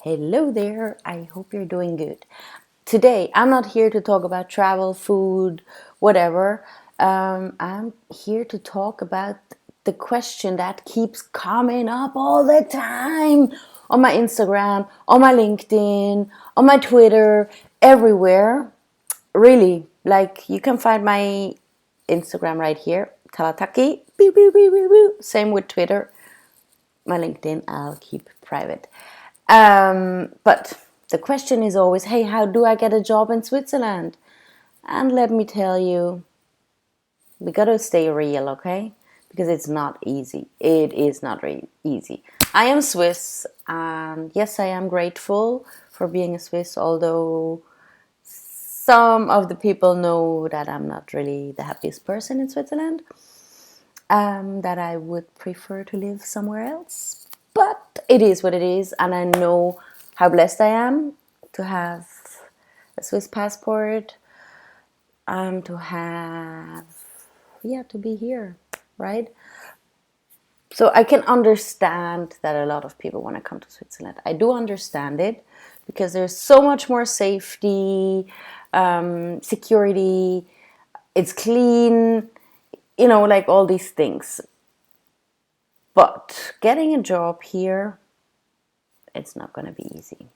Hello there, I hope you're doing good. Today, I'm not here to talk about travel, food, whatever. I'm here to talk about the question that keeps coming up all the time on my Instagram, on my LinkedIn, on my Twitter, everywhere. Really, like you can find my Instagram right here, Talataki. Same with Twitter. My LinkedIn I'll keep private. But the question is always, hey, how do I get a job in Switzerland? And let me tell you, we gotta stay real, okay? Because it's not easy. It is not easy. I am Swiss, and yes, I am grateful for being a Swiss, although some of the people know that I'm not really the happiest person in Switzerland, that I would prefer to live somewhere else. But it is what it is, and I know how blessed I am to have a Swiss passport, to have, yeah, to be here, right? So I can understand that a lot of people want to come to Switzerland. I do understand it because there's so much more safety, security, it's clean, like all these things. But getting a job here, it's not going to be easy.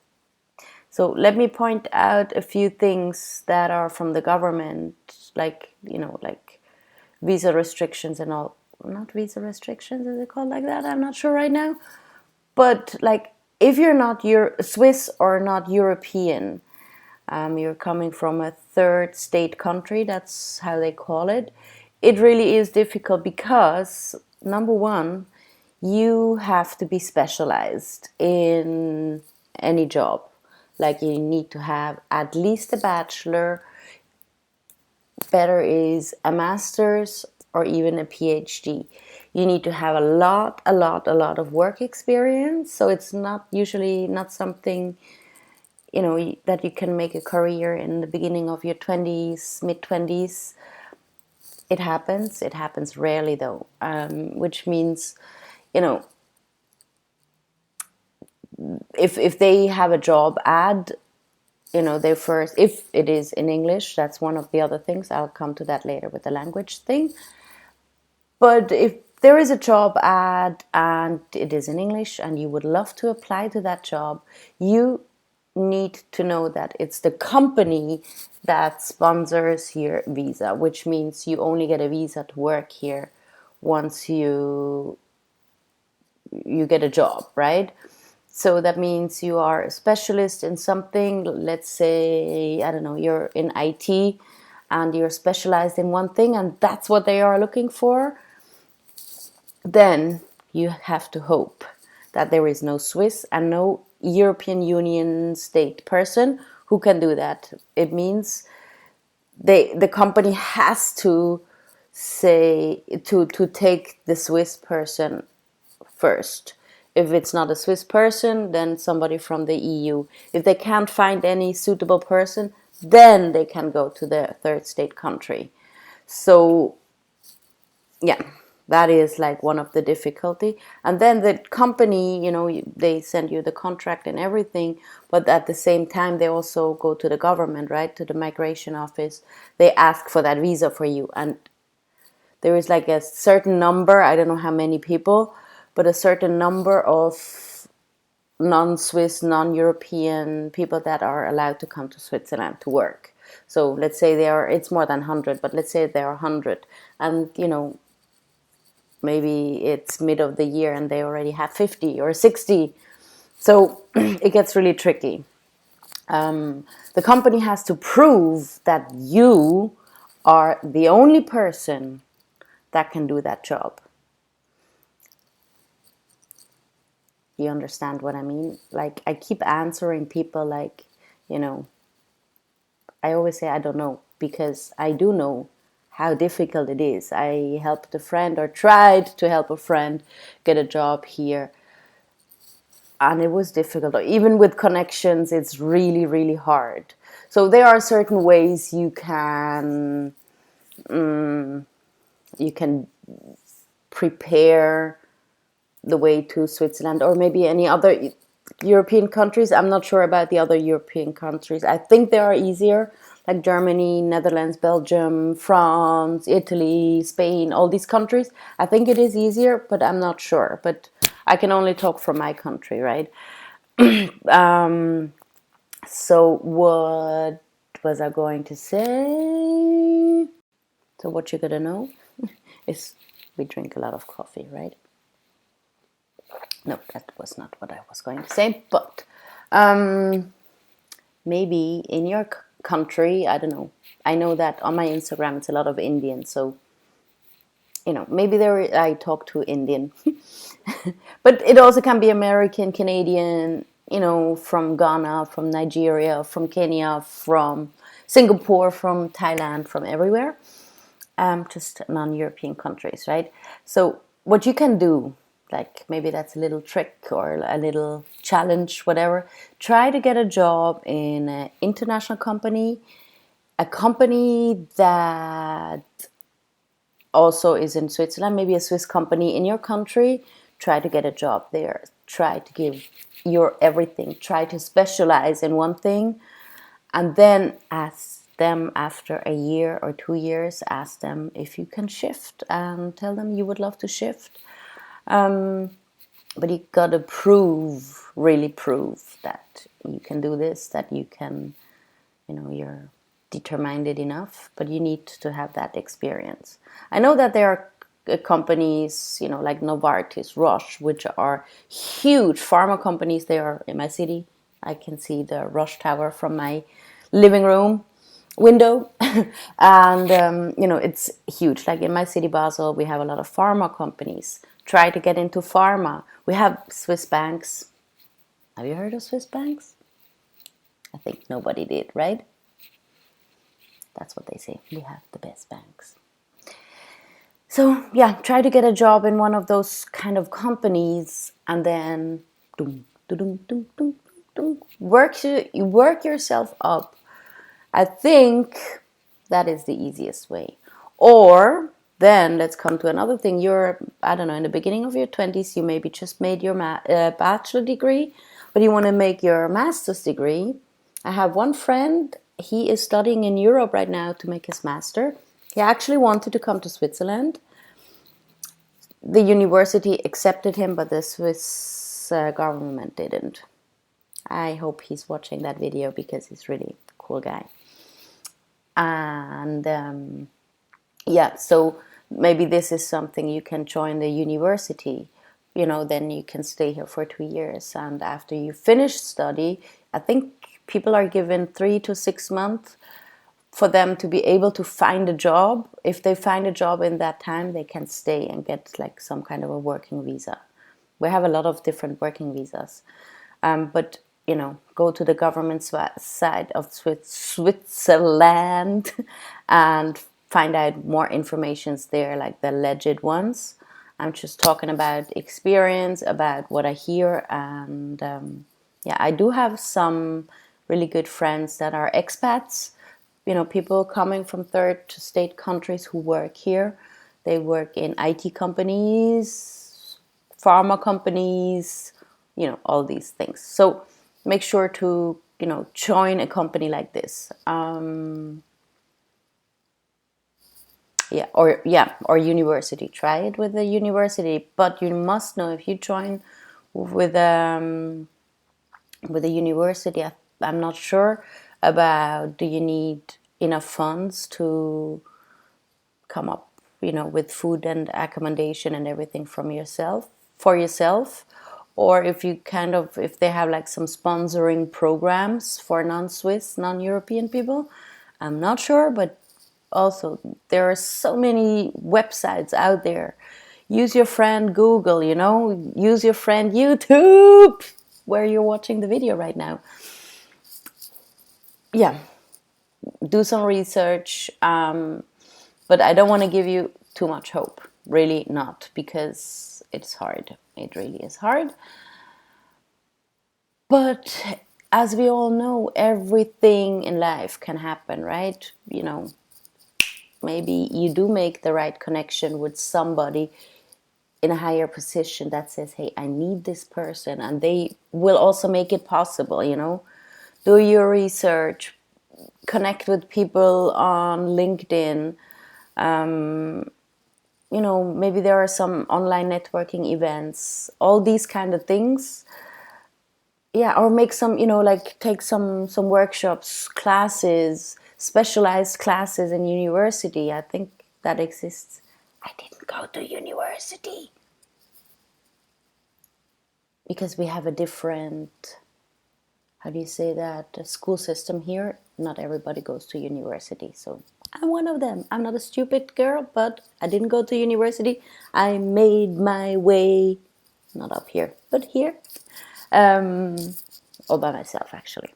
So let me point out a few things that are from the government, like visa restrictions and all. Not visa restrictions, is it called like that? I'm not sure right now. But like, if you're not Swiss or not European, you're coming from a third state country, that's how they call it. It really is difficult because, number one, you have to be specialized in any job. Like you need to have at least a bachelor, better is a master's or even a PhD. You need to have a lot of work experience. So it's not usually not something, that you can make a career in the beginning of your 20s, mid 20s. It happens rarely though, which means, you know, if they have a job ad, they first, if it is in English, that's one of the other things. I'll come to that later with the language thing. But if there is a job ad and it is in English and you would love to apply to that job, you need to know that it's the company that sponsors your visa, which means you only get a visa to work here once you get a job, right? So that means you are a specialist in something. Let's say, I don't know, you're in IT and you're specialized in one thing and that's what they are looking for. Then you have to hope that there is no Swiss and no European Union state person who can do that. It means the company has to say to take the Swiss person first. If it's not a Swiss person, then somebody from the EU. If they can't find any suitable person, then they can go to the third state country. So, yeah, that is like one of the difficulty. And then the company, they send you the contract and everything, but at the same time, they also go to the government, right, to the migration office. They ask for that visa for you. And there is like a certain number, I don't know how many people, but a certain number of non-Swiss, non-European people that are allowed to come to Switzerland to work. So let's say it's more than 100, but let's say there are 100. And, maybe it's mid of the year and they already have 50 or 60. So it gets really tricky. The company has to prove that you are the only person that can do that job. You understand what I mean? Like, I keep answering people like, I always say I don't know, because I do know how difficult it is. I helped a friend, or tried to help a friend get a job here, and it was difficult. Even with connections, it's really, really hard. So there are certain ways you can prepare the way to Switzerland, or maybe any other European countries. I'm not sure about the other European countries. I think they are easier, like Germany, Netherlands, Belgium, France, Italy, Spain, all these countries. I think it is easier, but I'm not sure. But I can only talk from my country, right? So what was I going to say? So what you gotta know is we drink a lot of coffee, right? No, that was not what I was going to say, but maybe in your country, I don't know. I know that on my Instagram it's a lot of Indian, so maybe there I talk to Indian, but it also can be American, Canadian, from Ghana, from Nigeria, from Kenya, from Singapore, from Thailand, from everywhere. Just non-European countries, right? So what you can do, like maybe that's a little trick or a little challenge, whatever. Try to get a job in an international company, a company that also is in Switzerland, maybe a Swiss company in your country. Try to get a job there. Try to give your everything. Try to specialize in one thing, and then ask them after a year or 2 years, ask them if you can shift and tell them you would love to shift. But you gotta prove, really prove that you can do this, that you can, you're determined enough, but you need to have that experience. I know that there are companies, like Novartis, Roche, which are huge pharma companies. They are in my city. I can see the Roche Tower from my living room window. And it's huge. Like in my city, Basel, we have a lot of pharma companies. Try to get into pharma. We have Swiss banks. Have you heard of Swiss banks? I think nobody did, right? That's what they say. We have the best banks. So yeah, try to get a job in one of those kind of companies, and then work yourself up. I think that is the easiest way. Or then let's come to another thing. I don't know, in the beginning of your 20s, you maybe just made your bachelor degree, but you want to make your master's degree. I have one friend, he is studying in Europe right now to make his master. He actually wanted to come to Switzerland. The university accepted him, but the Swiss government didn't. I hope he's watching that video because he's really a cool guy. And yeah, so maybe this is something you can join the university. Then you can stay here for 2 years. And after you finish study, I think people are given 3 to 6 months for them to be able to find a job. If they find a job in that time, they can stay and get like some kind of a working visa. We have a lot of different working visas. But go to the government side of Switzerland and find out more informations there, like the legit ones. I'm just talking about experience, about what I hear. And yeah, I do have some really good friends that are expats, people coming from third state countries who work here. They work in IT companies, pharma companies, all these things. So make sure to, join a company like this. Or university. Try it with the university, but you must know if you join with a university. I'm not sure about, do you need enough funds to come up, with food and accommodation and everything for yourself, or if they have like some sponsoring programs for non-Swiss, non-European people. I'm not sure, but also there are so many websites out there. Use your friend Google, use your friend YouTube, where you're watching the video right now. Yeah, do some research, but I don't want to give you too much hope. Really not, because it's hard. It really is hard. But as we all know, everything in life can happen, right? Maybe you do make the right connection with somebody in a higher position that says, hey, I need this person, and they will also make it possible, do your research, connect with people on LinkedIn. Maybe there are some online networking events, all these kind of things. Yeah, or make some, like take some workshops, classes, specialized classes in university. I think that exists. I didn't go to university because we have a different, how do you say that, school system here. Not everybody goes to university, so I'm one of them. I'm not a stupid girl, but I didn't go to university. I made my way, not up here, but here, all by myself, actually.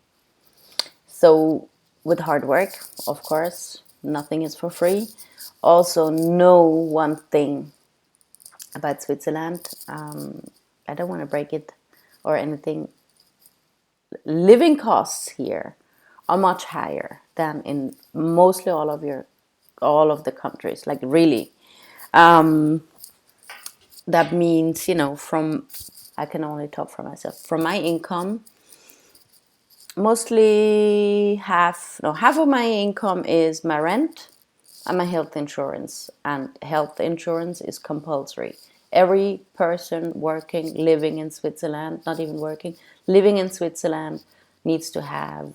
So with hard work, of course, nothing is for free. Also, know one thing about Switzerland. I don't want to break it or anything. Living costs here are much higher than in mostly all of the countries. Like really, that means, from, I can only talk for myself. From my income, mostly half of my income is my rent and my health insurance. And health insurance is compulsory. Every person working, living in Switzerland, not even working, living in Switzerland needs to have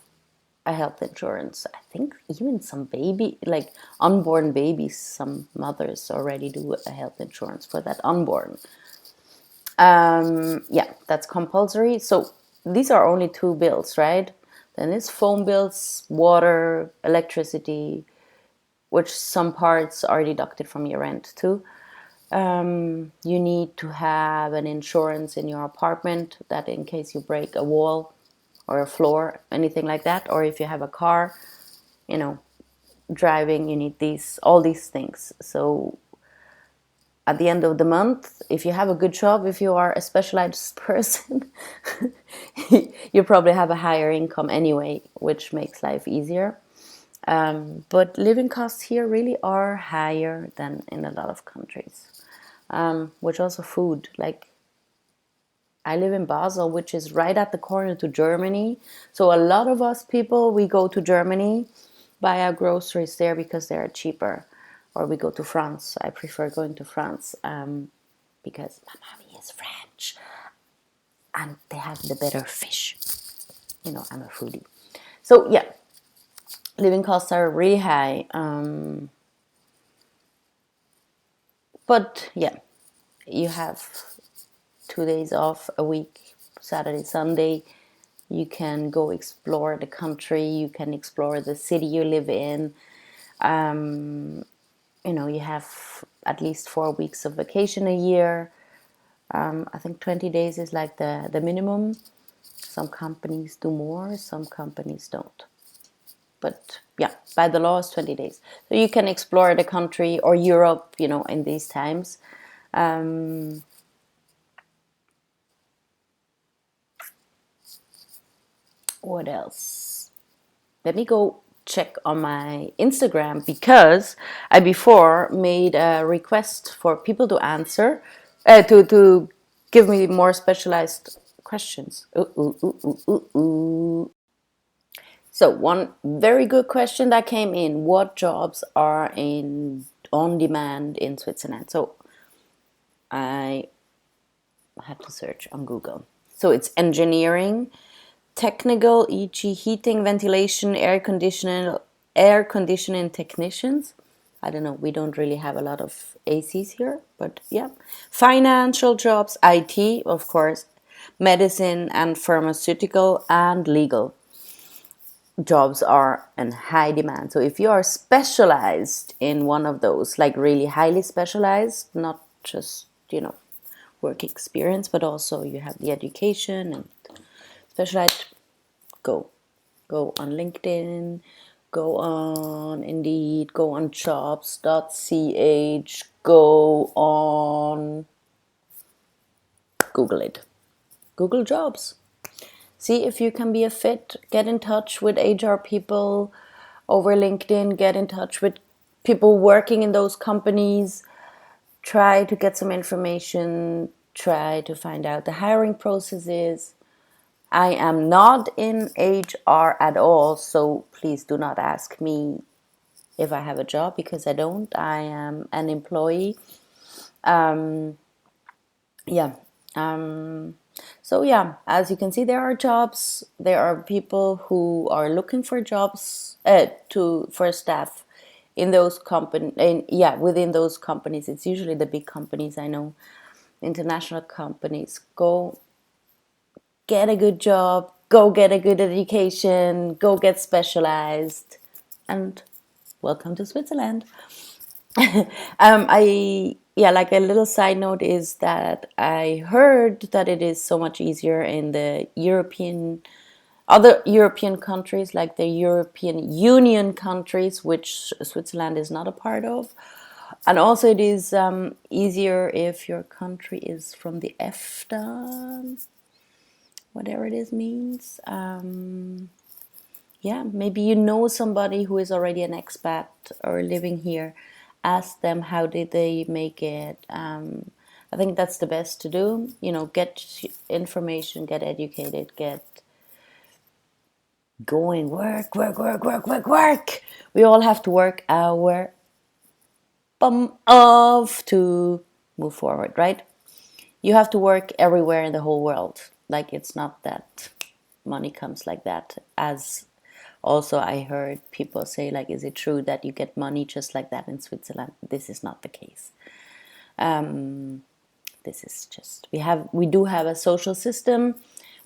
a health insurance. I think even some baby, like unborn babies, some mothers already do a health insurance for that unborn. Yeah, that's compulsory. So these are only two bills, right? Then it's phone bills, water, electricity, which some parts are deducted from your rent too. You need to have an insurance in your apartment that in case you break a wall or a floor, anything like that, or if you have a car, driving, you need all these things. So at the end of the month, if you have a good job, if you are a specialized person, you probably have a higher income anyway, which makes life easier. But living costs here really are higher than in a lot of countries. Which also food, like I live in Basel, which is right at the corner to Germany. So a lot of us people, we go to Germany, buy our groceries there because they're cheaper. Or we go to France. I prefer going to France because my mommy is French and they have the better fish. I'm a foodie. So yeah, living costs are really high. But yeah, you have 2 days off a week, Saturday, Sunday. You can go explore the country. You can explore the city you live in. You have at least 4 weeks of vacation a year. I think 20 days is like the minimum. Some companies do more, some companies don't. But yeah, by the law, it's 20 days. So you can explore the country or Europe, in these times. What else? Let me go check on my Instagram because I before made a request for people to answer, to give me more specialized questions. Ooh, ooh, ooh, ooh, ooh, ooh. So one very good question that came in: what jobs are in on demand in Switzerland? So I had to search on Google. So it's engineering, technical, e.g., heating, ventilation, air conditioning technicians. I don't know. We don't really have a lot of ACs here, but yeah. Financial jobs, IT, of course, medicine and pharmaceutical, and legal jobs are in high demand. So if you are specialized in one of those, like really highly specialized, not just, work experience, but also you have the education and specialized, go. Go on LinkedIn, go on Indeed, go on jobs.ch, go on Google it. Google jobs. See if you can be a fit. Get in touch with HR people over LinkedIn. Get in touch with people working in those companies. try to get some information, try to find out the hiring processes. I am not in HR at all, so please do not ask me if I have a job, because I don't. I am an employee. Yeah. Um, so yeah, as you can see, there are jobs. There are people who are looking for jobs for staff in those yeah, within those companies. It's usually the big companies. I know, international companies. Go get a good job. Go get a good education. Go get specialized, and welcome to Switzerland. I Yeah, like a little side note is that I heard that it is so much easier in the other European countries, like the European Union countries, which Switzerland is not a part of. And also, it is easier if your country is from the EFTA, whatever it is means. Yeah, maybe you know somebody who is already an expat or living here. Ask them how did they make it. I think that's the best to do. Get information, get educated, get going, work, work, work, work, work, work. We all have to work our bum off to move forward, right? You have to work everywhere in the whole world. Like, it's not that money comes like that. As also, I heard people say, like, is it true that you get money just like that in Switzerland? This is not the case. This is just, we do have a social system,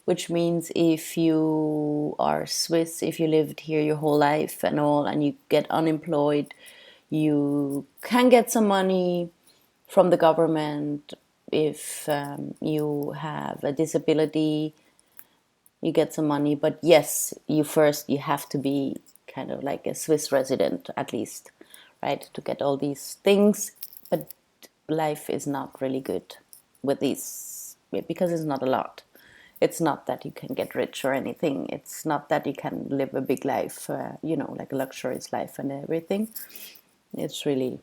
which means if you are Swiss, if you lived here your whole life and all, and you get unemployed, you can get some money from the government. If you have a disability, you get some money. But yes, you have to be kind of like a Swiss resident at least, right, to get all these things. But life is not really good with these, because it's not a lot. It's not that you can get rich or anything. It's not that you can live a big life, like a luxurious life and everything. It's really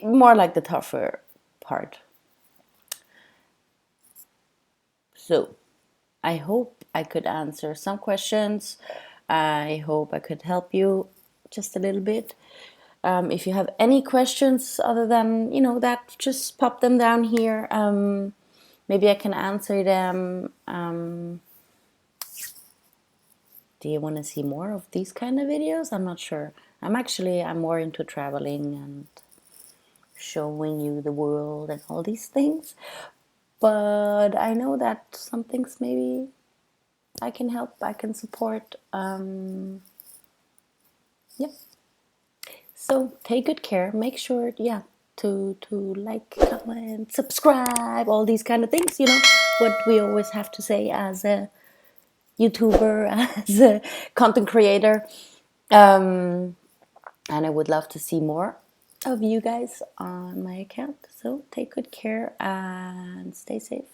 more like the tougher part. So I hope I could answer some questions. I hope I could help you just a little bit. If you have any questions other than, that, just pop them down here. Maybe I can answer them. Do you want to see more of these kind of videos? I'm not sure. I'm more into traveling and showing you the world and all these things. But I know that some things maybe I can help, I can support. Yeah. So take good care. Make sure, yeah, to like, comment, subscribe, all these kind of things. What we always have to say as a YouTuber, as a content creator. And I would love to see more of you guys on my account. So take good care and stay safe.